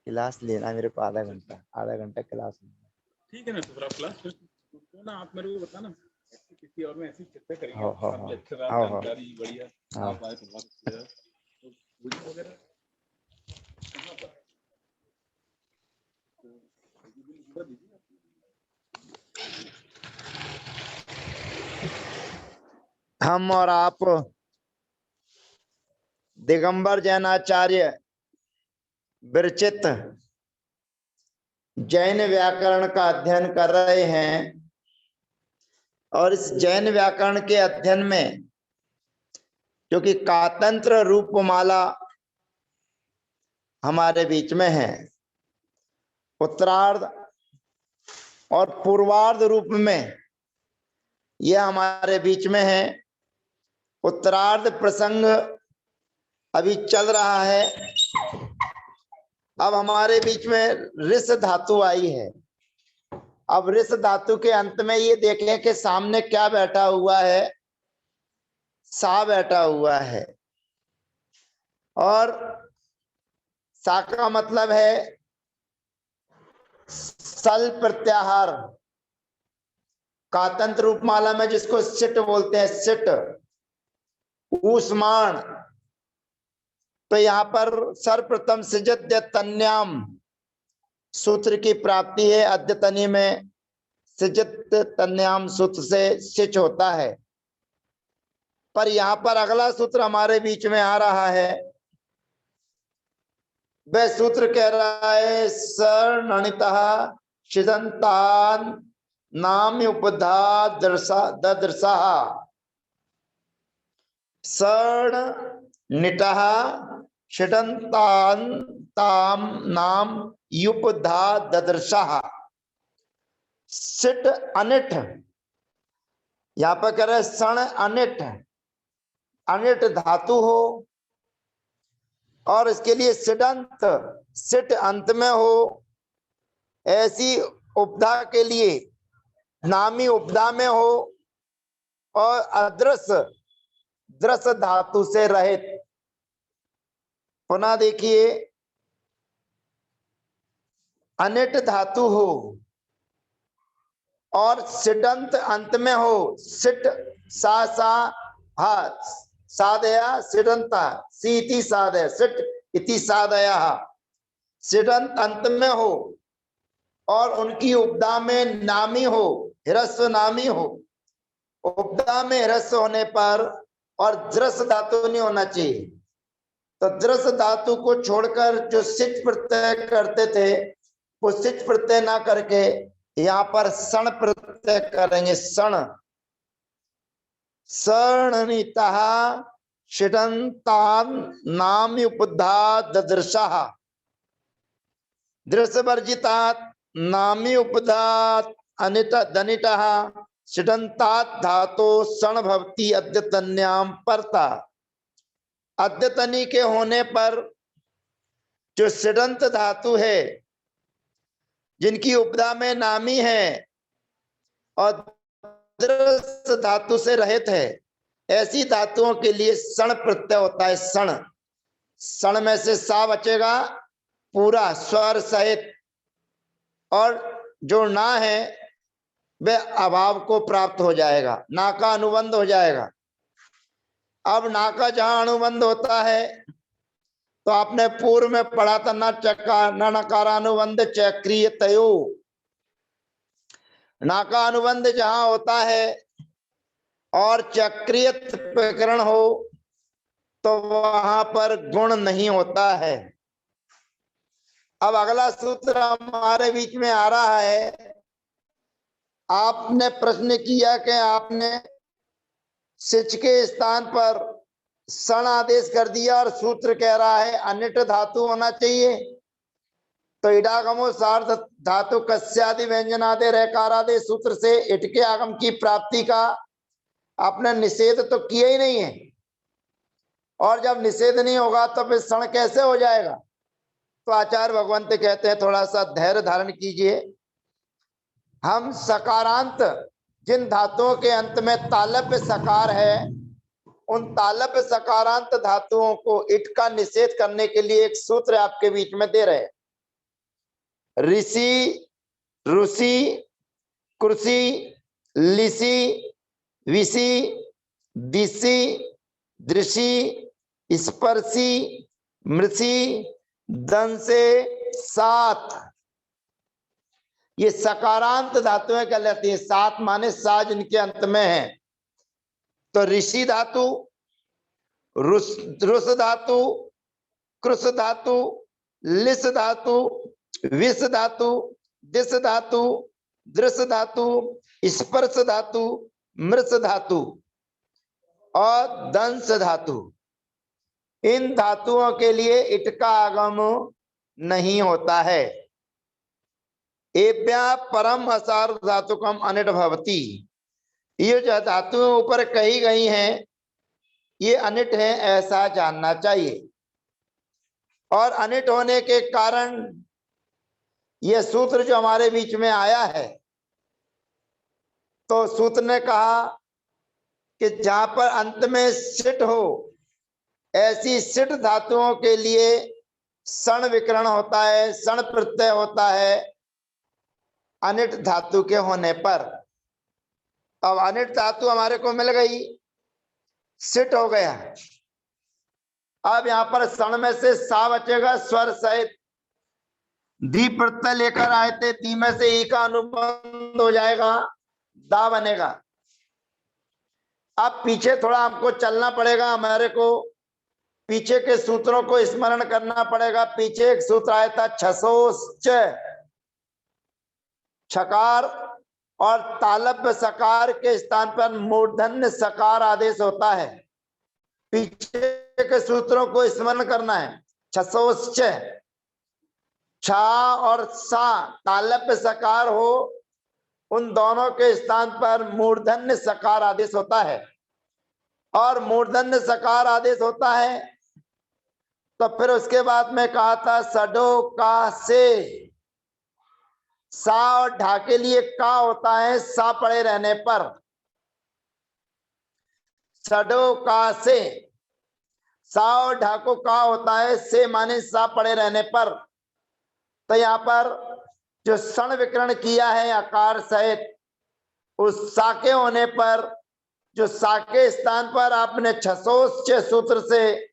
Class लेना मेरे को आधा घंटा क्लास लेना। ठीक है ना, तो फिर आप क्लास फिर ना आप मेरे को बताना, किसी और में ऐसी चर्चा करेंगे। हाँ हाँ काफी अच्छे से हाँ जानकारी बढ़िया हाँ आप आए तो बहुत अच्छा है। तो वीडियो वगैरह कहाँ पर तो जुड़ा दीजिए आप। हम और आप दिगंबर जैनाचार्य विरचित जैन व्याकरण का अध्ययन कर रहे हैं और इस जैन व्याकरण के अध्ययन में जो कि कातंत्र रूपमाला हमारे बीच में है, उत्तरार्ध और पूर्वार्ध रूप में यह हमारे बीच में है। उत्तरार्ध प्रसंग अभी चल रहा है। अब हमारे बीच में ऋष धातु आई है। अब ऋष धातु के अंत में ये देखें कि सामने क्या बैठा हुआ है, सा बैठा हुआ है, और सा का मतलब है सल प्रत्याहार। कातंत्र रूपमाला में जिसको सिट बोलते हैं, सिट ऊष्माण। तो यहाँ पर सर्वप्रथम सिजद्य तन्याम सूत्र की प्राप्ति है। अद्यतनी में सिजत तन्याम सूत्र से सिच होता है। पर यहाँ पर अगला सूत्र हमारे बीच में आ रहा है। वह सूत्र कह रहा है सरणितः शिदंतान नाम उपधा ददृशा। सरणितः शिदंतान ताम नाम युपधा ददृशा। सिट अनिठ, यहाँ पर कह रहे सण अनिठ, अनिठ धातु हो और इसके लिए सिडंत, सिट अंत में हो, ऐसी उपधा के लिए नामी उपधा में हो और अदृश्य दृश धातु से रहित। पुनः देखिए, अनिट धातु हो और सिडंत अंत में हो। सिट सा हा सादया सिडंता सीति सादय सिट इति सादया। सिडंत अंत में हो और उनकी उपदा में नामी हो, ह्रस्व नामी हो। उपदा में ह्रस्व होने पर और दृश धातु नहीं होना चाहिए। तो दृश धातु को छोड़कर जो सिच प्रत्यय करते थे वो सिच प्रत्यय ना करके यहाँ पर सण प्रत्यय करेंगे। सण सरणितः षिडन्तान् नाम उपधा ददृशा। दृश्यवर्जितात् नामी उपधात् अनिट दनिटः षिडन्तात् धातो सण भवति अद्यतन्याम परता। अद्यतनी के होने पर जो षिडंत धातु है जिनकी उपधा में नामी है और दृश्य धातु से रहित है, ऐसी धातुओं के लिए सण प्रत्यय होता है। सण, सण में से सा बचेगा पूरा स्वर सहित, और जो ना है वह अभाव को प्राप्त हो जाएगा, ना का अनुबंध हो जाएगा। अब ना का जहां अनुबंध होता है तो आपने पूर्व में पढ़ा था न नकारानुबंध चक्रीय तयो। ना का अनुबंध जहां होता है और चक्रीय प्रकरण हो तो वहां पर गुण नहीं होता है। अब अगला सूत्र हमारे बीच में आ रहा है। आपने प्रश्न किया कि आपने सिच के स्थान पर सण आदेश कर दिया और सूत्र कह रहा है अनिट धातु होना चाहिए। तो इडागमो सार्थ धातु कस्यादि व्यंजनादि रेकारादि सूत्र से इट के आगम की प्राप्ति का आपने निषेध तो किया ही नहीं है। और जब निषेध नहीं होगा तो फिर सण कैसे हो जाएगा? तो आचार्य भगवंत कहते हैं थोड़ा सा धैर्य धारण कीजिए। हम सकारांत जिन धातुओं के अंत में तालव्य सकार है उन तालव्य सकारांत धातुओं को इट का निषेध करने के लिए एक सूत्र आपके बीच में दे रहे हैं। ऋषि, ऋषि, कृषि, लिसि, विषि, दिशि, दृषि, स्पर्शी, मृषि, दंसे, सात। ये सकारांत धातुएं कहलाती है। सात माने साज इनके अंत में है। तो ऋषि धातु, रुस धातु, कृष धातु, लिस धातु, विष धातु, दिश धातु, दृश धातु, स्पर्श धातु, मृष धातु और दंश धातु। इन धातुओं के लिए इट का आगम नहीं होता है। एभ्या परम असार धातुकम अनिट भवति। ये जो धातुएं ऊपर कही गई हैं ये अनिट है, ऐसा जानना चाहिए। और अनिट होने के कारण यह सूत्र जो हमारे बीच में आया है, तो सूत्र ने कहा कि जहां पर अंत में सिट हो, ऐसी सिट धातुओं के लिए सण विकरण होता है, सण प्रत्यय होता है अनिट धातु के होने पर। अब अनिट धातु हमारे को मिल गई, सिट हो गया। अब यहां पर सण में से सा बचेगा, स्वर सहित दी प्रत्यय लेकर आए थे, दी में से ई का अनुबंध हो जाएगा, दा बनेगा। अब पीछे थोड़ा हमको चलना पड़ेगा, हमारे को पीछे के सूत्रों को स्मरण करना पड़ेगा। पीछे एक सूत्र आया था छसोश्च, छकार और तालब्य सकार के स्थान पर मूर्धन्य सकार आदेश होता है। पीछे के सूत्रों को स्मरण करना है। छसोश्च, छा और सा तालब्य सकार हो, उन दोनों के स्थान पर मूर्धन्य सकार आदेश होता है। और मूर्धन्य सकार आदेश होता है तो फिर उसके बाद में कहा था सडो का से, सा और ढा के लिए का होता है सा पड़े रहने पर। सडो का से, सा और ढा को का होता है से माने सा पड़े रहने पर। तो यहाँ पर जो सण विकरण किया है आकार सहित, उस सा के होने पर, जो सा के स्थान पर आपने छसोश्च सूत्र से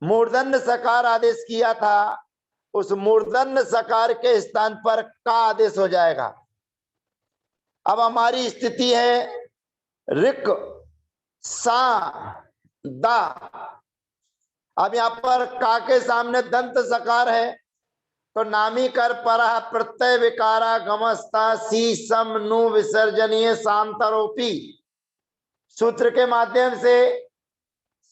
मूर्धन्य सकार आदेश किया था, उस मूर्धन्य सकार के स्थान पर का आदेश हो जाएगा। अब हमारी स्थिति है ऋक सा दा। अब यहाँ पर का के सामने दंत सकार है, तो नामी कर पर प्रत्यय विकारा गमस्ता सी सम नु विसर्जनीय शांतरोपी। सूत्र के माध्यम से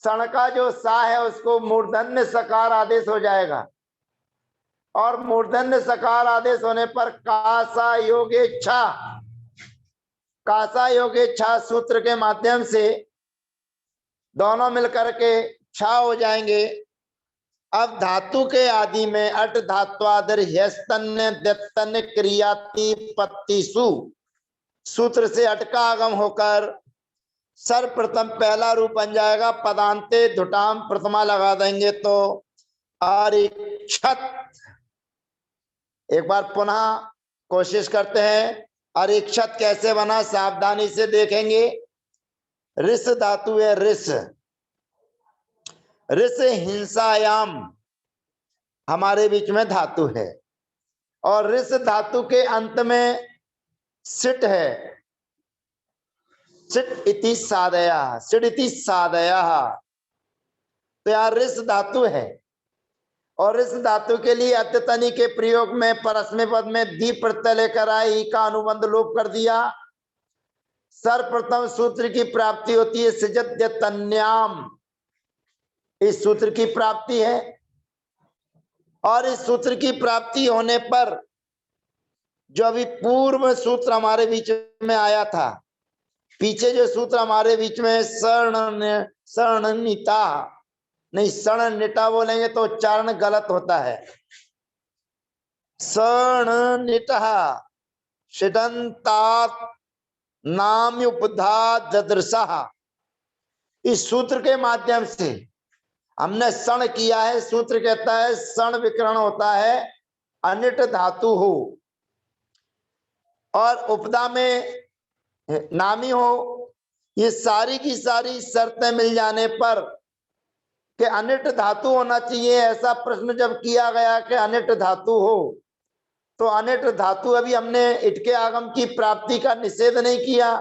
सण का जो सा है उसको मूर्धन्य सकार आदेश हो जाएगा। और मूर्धन्य सकार आदेश होने पर कासा योगेच्छा, कासा योगेच्छा सूत्र के माध्यम से दोनों मिलकर के छा हो जाएंगे। अब धातु के आदि में अट धात्वादर ह्यस्तन्य द्यतन्य क्रियाति पत्तिसु सूत्र से अट का आगम होकर सर्वप्रथम पहला रूप बन जाएगा। पदांते धुटाम प्रथमा लगा देंगे तो अरिक्षत। एक बार पुनः कोशिश करते हैं, अरिक्षत कैसे बना सावधानी से देखेंगे। ऋष धातु है, ऋष, ऋष हिंसायाम हमारे बीच में धातु है और ऋष धातु के अंत में सिट है। सिट इति सादया, सिट इति सादया। तो यहाँ ऋष धातु है और इस धातु के लिए अत्यतनी के प्रयोग में परस्मै पद में दी प्रत्यय लेकर आए, ई का अनुबंध लोप कर दिया। सर्वप्रथम सूत्र की प्राप्ति होती है सिजद्य तन्याम, इस सूत्र की प्राप्ति है। और इस सूत्र की प्राप्ति होने पर जो अभी पूर्व सूत्र हमारे बीच में आया था, पीछे जो सूत्र हमारे बीच में सरणिता नहीं सण निटा बोलेंगे तो उच्चारण गलत होता है। सण निटा षडंतात नाम्युपधा ददृशा, इस सूत्र के माध्यम से हमने सण किया है। सूत्र कहता है सण विकरण होता है अनिट धातु हो और उपदा में नामी हो, ये सारी की सारी शर्तें मिल जाने पर कि अनिट धातु होना चाहिए, ऐसा प्रश्न जब किया गया कि अनिट धातु हो, तो अनिट धातु, अभी हमने इटके आगम की प्राप्ति का निषेध नहीं किया,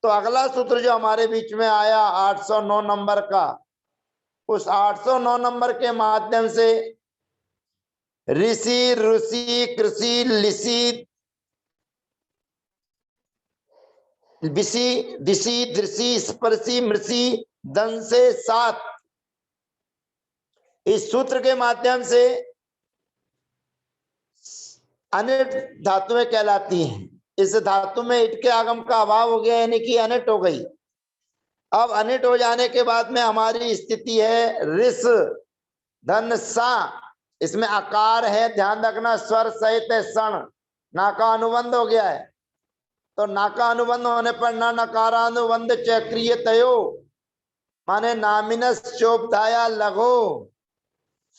तो अगला सूत्र जो हमारे बीच में आया 809 नंबर का, उस 809 नंबर के माध्यम से ऋषि, ऋषि, कृषि, लिषि, विषि, दिशि, दृषि, स्पर्शी, मृषि, दंसे, सात, इस सूत्र के माध्यम से अनिट धातुएं कहलाती हैं। इस धातु में इट के आगम का अभाव हो गया, यानी कि अनिट हो गई। अब अनिट हो जाने के बाद में हमारी स्थिति है ऋष धन सा, इसमें आकार है, ध्यान रखना, स्वर सहित है, क्षण, ना का अनुबंध हो गया है, तो ना का अनुबंध होने पर न नकारानुबंध चक्रीय तयो, माने नामिनस चोपधाया लगो,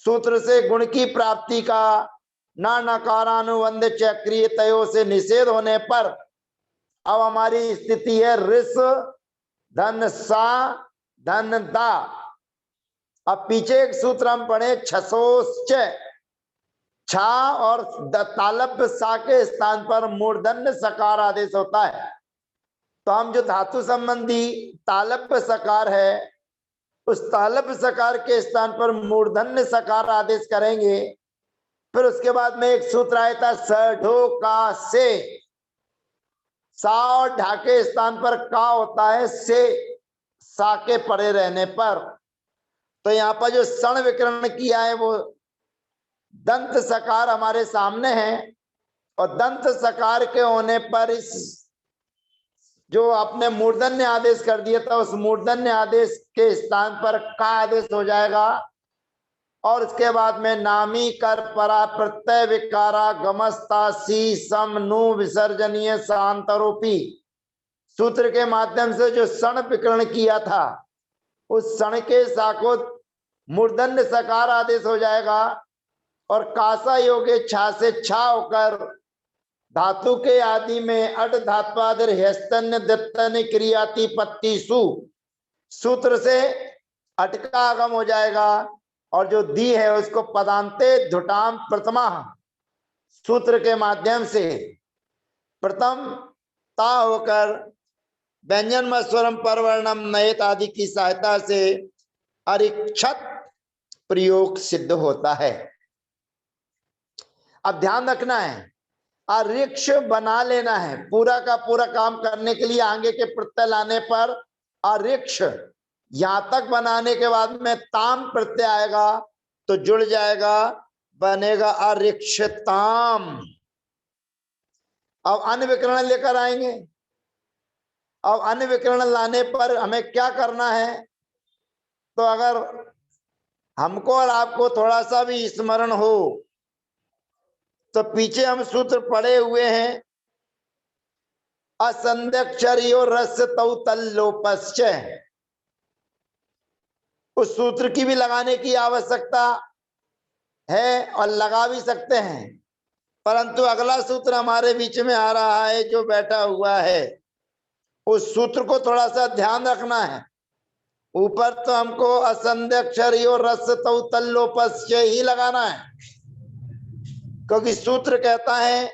सूत्र से गुण की प्राप्ति का न नकारानुबंध चक्रीय तयो से निषेध होने पर अब हमारी स्थिति है ऋष धन सा धन दा। अब पीछे एक सूत्र हम पढ़े छसोश्च, छा और तालब्य सा के स्थान पर मूर्धन्य सकार आदेश होता है, तो हम जो धातु संबंधी तालब्य सकार है, उस तालब्य सकार के स्थान पर मूर्धन्य सकार आदेश करेंगे। फिर उसके बाद में एक सूत्र आया था सढ़ो का से, सा और ढा के स्थान पर का होता है से, सा के पड़े रहने पर, तो यहाँ पर जो सण विकरण किया है वो दंत सकार हमारे सामने है, और दंत सकार के होने पर इस जो आपने मूर्धन्य आदेश कर दिया था, उस मूर्धन्य आदेश के स्थान पर का आदेश हो जाएगा, और उसके बाद में नामी कर परा प्रत्यय विकारा गमस्ता सी सम नु विसर्जनीय शांतरोपी, सूत्र के माध्यम से जो सण विकरण किया था, उस सण के साको मूर्धन्य सकार आदेश हो जाएगा, और कासा योगे छा से छा होकर धातु के आदि में अट धात्वादर हस्तन्य दत्तन क्रियाति पत्ती सु, सूत्र से अट का आगम हो जाएगा, और जो दी है उसको पदांते धुटाम प्रथमा, सूत्र के माध्यम से प्रथम ता होकर व्यंजन स्वरम परवर्णम नयत आदि की सहायता से अरिक्षत प्रयोग सिद्ध होता है। अब ध्यान रखना है, अरिक्ष बना लेना है, पूरा का पूरा काम करने के लिए आगे के प्रत्यय लाने पर अरिक्ष, यहां तक बनाने के बाद में ताम प्रत्यय आएगा तो जुड़ जाएगा, बनेगा अरिक्षताम। अब अन्य विकरण लेकर आएंगे। अब अन्य विकरण लाने पर हमें क्या करना है, तो अगर हमको और आपको थोड़ा सा भी स्मरण हो तो पीछे हम सूत्र पढ़े हुए हैं, असंध्यक्षरियो रस तौ तल्लोपश्च, उस सूत्र की भी लगाने की आवश्यकता है और लगा भी सकते हैं, परंतु अगला सूत्र हमारे बीच में आ रहा है जो बैठा हुआ है, उस सूत्र को थोड़ा सा ध्यान रखना है। ऊपर तो हमको असंध्यक्षरियो रस तौ तल्लोपश्च ही लगाना है, क्योंकि सूत्र कहता है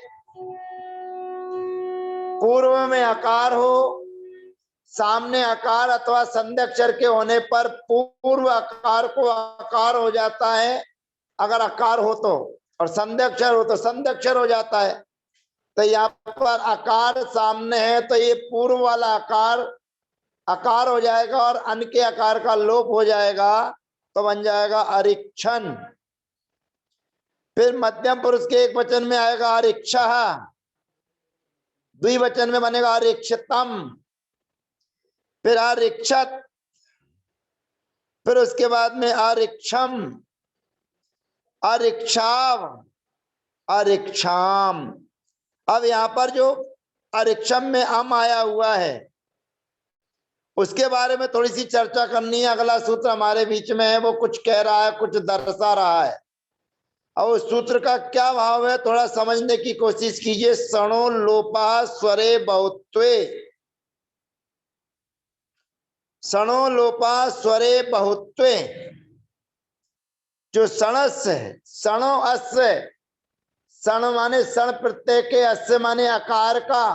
पूर्व में अकार हो, सामने अकार अथवा संध्यक्षर के होने पर पूर्व अकार को अकार हो जाता है, अगर अकार हो तो, और संध्यक्षर हो तो संध्यक्षर हो जाता है। तो यहाँ पर अकार सामने है तो ये पूर्व वाला अकार अकार हो जाएगा और अन के आकार का लोप हो जाएगा, तो बन जाएगा अरिक्षण। फिर मध्यम पुरुष के एक वचन में आएगा अरिक्षा, द्विवचन में बनेगा अरिक्षतम, फिर अरिक्षत, फिर उसके बाद में अरिक्षम, अरिक्षाव, अरिक्षाम। अब यहां पर जो अरिक्षम में अम आया हुआ है उसके बारे में थोड़ी सी चर्चा करनी है। अगला सूत्र हमारे बीच में है, वो कुछ कह रहा है, कुछ दर्शा रहा है। और उस सूत्र का क्या भाव है थोड़ा समझने की कोशिश कीजिए। सणो लोपा स्वरे बहुत्वे, सणो लोपा स्वरे बहुत्वे। जो सणस है, सणो अस्य, सण माने सण प्रत्यय के, अस्य माने आकार का,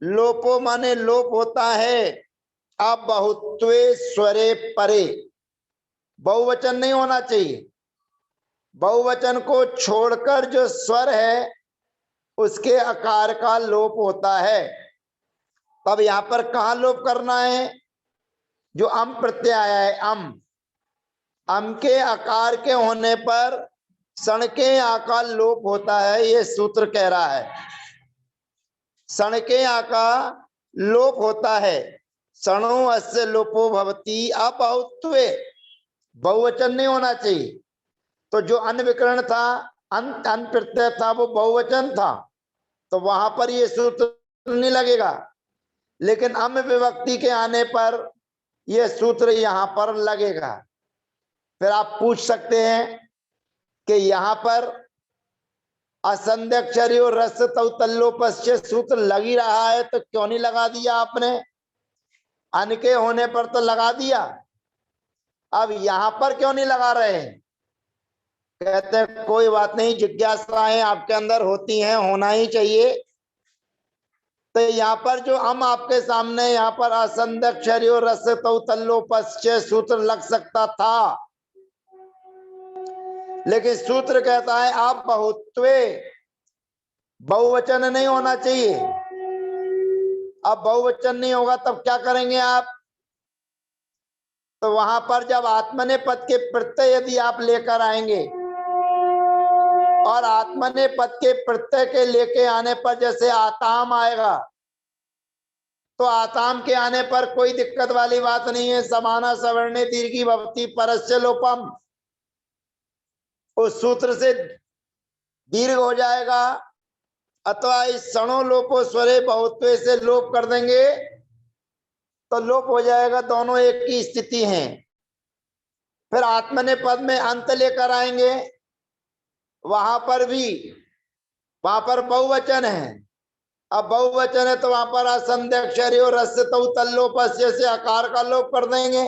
लोपो माने लोप होता है। अब बहुत्वे स्वरे परे, बहुवचन नहीं होना चाहिए। बहुवचन को छोड़कर जो स्वर है उसके आकार का लोप होता है। तब यहां पर कहां लोप करना है? जो अम प्रत्यय आया है, अम के आकार के होने पर सण के आकार लोप होता है, ये सूत्र कह रहा है। सण के आकार लोप होता है। सणो अस्य लोपो भवति अबहुत्वे, बहुवचन नहीं होना चाहिए। तो जो अन्य विकरण था, अन प्रत्यय था, वो बहुवचन था, तो वहां पर ये सूत्र नहीं लगेगा। लेकिन अम विभक्ति के आने पर यह सूत्र यहां पर लगेगा। फिर आप पूछ सकते हैं कि यहां पर असंध्यक्षरी और रस तल्लोपश्च सूत्र लग ही रहा है, तो क्यों नहीं लगा दिया आपने? अन के होने पर तो लगा दिया, अब यहां पर क्यों नहीं लगा रहे हैं? कहते हैं कोई बात नहीं, जिज्ञासाएं आपके अंदर होती हैं, होना ही चाहिए। तो यहाँ पर जो हम आपके सामने यहाँ पर असंध्यक्षरी और रस तल्लोपश्च सूत्र लग सकता था, लेकिन सूत्र कहता है आप बहुत्वे, बहुवचन नहीं होना चाहिए। अब बहुवचन नहीं होगा तब क्या करेंगे आप? तो वहां पर जब आत्मने पद के प्रत्यय यदि आप लेकर आएंगे, और आत्मने पद के प्रत्यय के लेके आने पर जैसे आताम आएगा, तो आताम के आने पर कोई दिक्कत वाली बात नहीं है। समाना सवर्णे दीर्घी भवति परस्य लोपम, उस सूत्र से दीर्घ हो जाएगा। अथवा इस सणो लोपो स्वरे बहुत्वे से लोप कर देंगे तो लोप हो जाएगा, दोनों एक की स्थिति है। फिर आत्मने पद में अंत लेकर आएंगे, वहां पर भी, वहां पर बहुवचन है। अब बहुवचन है तो वहां पर असंध्यक्षरी और रस्य तल्लोपस्य से आकार का लोप कर देंगे।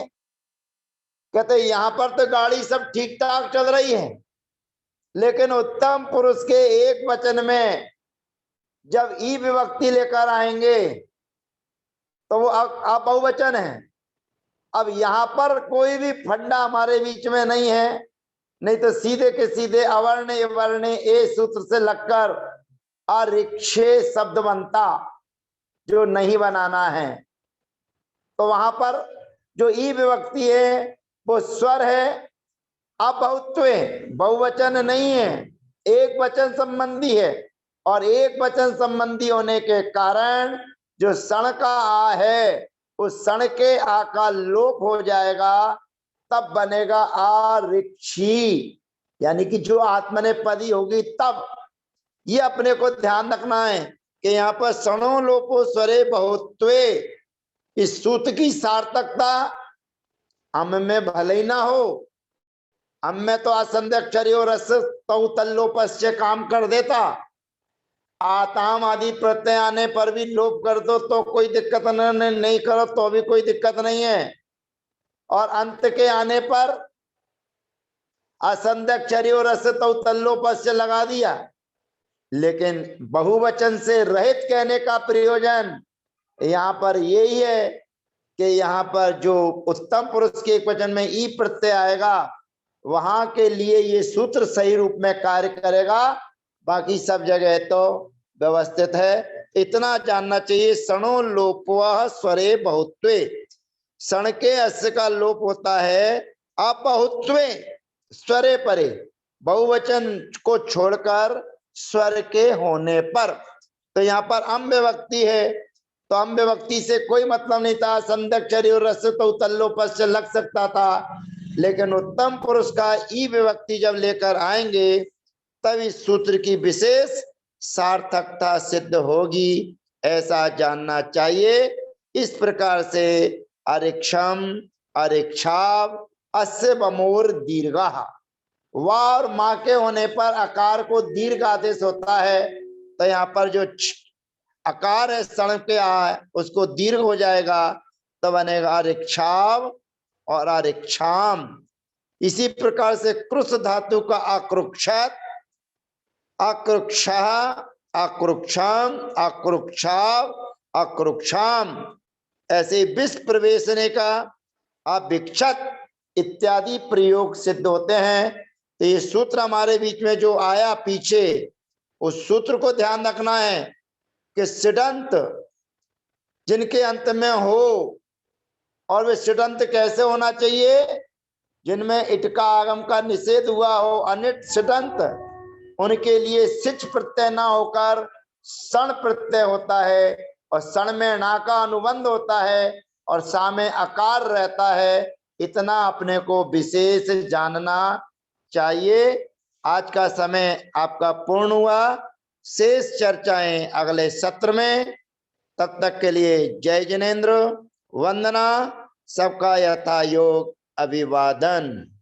कहते यहां पर तो गाड़ी सब ठीक ठाक चल रही है, लेकिन उत्तम पुरुष के एक वचन में जब ई विभक्ति लेकर आएंगे तो वो अब बहुवचन है। अब यहां पर कोई भी फंडा हमारे बीच में नहीं है, नहीं तो सीधे के सीधे अवर्ण वर्ण ए सूत्र से लगकर अरिक्षे शब्द बनता, जो नहीं बनाना है। तो वहां पर जो ई विभक्ति है वो स्वर है, अबहुत्वे, बहुवचन नहीं है, एक वचन संबंधी है। और एक वचन संबंधी होने के कारण जो सण का आ है उस सण के आ का लोप हो जाएगा, तब बनेगा आरिक्षी, यानी कि जो आत्मनेपदी होगी तब। ये अपने को ध्यान रखना है कि यहाँ पर सणो लोपो स्वरे बहुत्वे, इस सूत्र की सार्थकता हम में भले ही ना हो, हम में तो असंध्यक्षरी और रस तल्लोपस्य काम कर देता, आताम आदि प्रत्यय आने पर भी लोप कर दो तो कोई दिक्कत नहीं करो तो भी कोई दिक्कत नहीं है। और अंत के आने पर असंध्यक्षरी और रस तल्लोपस्य लगा दिया। लेकिन बहुवचन से रहित कहने का प्रयोजन यहाँ पर यही है कि यहाँ पर जो उत्तम पुरुष के एक वचन में ई प्रत्यय आएगा, वहां के लिए ये सूत्र सही रूप में कार्य करेगा। बाकी सब जगह तो व्यवस्थित है, इतना जानना चाहिए। सणो लोपवः स्वरे बहुत्वे, सण के अस्य का लोप होता है अबहुत्वे स्वरे परे, बहुवचन को छोड़कर स्वर के होने पर। तो यहाँ पर अम विभक्ति है, तो अम विभक्ति से कोई मतलब नहीं था, संध्यक्षरी और रस तल्लोपस्य लग सकता था। लेकिन उत्तम पुरुष का ई विभक्ति जब लेकर आएंगे तब इस सूत्र की विशेष सार्थकता सिद्ध होगी, ऐसा जानना चाहिए। इस प्रकार से अरिक्षम, अरिक्षाव, अस्य बमोर दीर्घः, वा और माँ के होने पर आकार को दीर्घ आदेश होता है, तो यहाँ पर जो आकार है सण के उसको दीर्घ हो जाएगा, तो बनेगा अरिक्षाव और अरिक्षाम। इसी प्रकार से कृष धातु का आकृक्षत, अकृक्षः, अकृक्षम, अकृक्षाव, अकृक्षाम, ऐसे विष प्रवेशने का अभिक्षत इत्यादि प्रयोग सिद्ध होते हैं। तो ये सूत्र हमारे बीच में जो आया पीछे, उस सूत्र को ध्यान रखना है कि सिडंत जिनके अंत में हो, और वे सिडंत कैसे होना चाहिए, जिनमें इट का आगम का निषेध हुआ हो, अनिट सिडंत, उनके लिए सिच प्रत्यय ना होकर सण प्रत्यय होता है, और सण में ना का अनुबंध होता है और सा में आकार रहता है। इतना अपने को विशेष जानना चाहिए। आज का समय आपका पूर्ण हुआ, शेष चर्चाएं अगले सत्र में। तब तक के लिए जय जिनेन्द्र, वंदना, सबका यथा योग अभिवादन।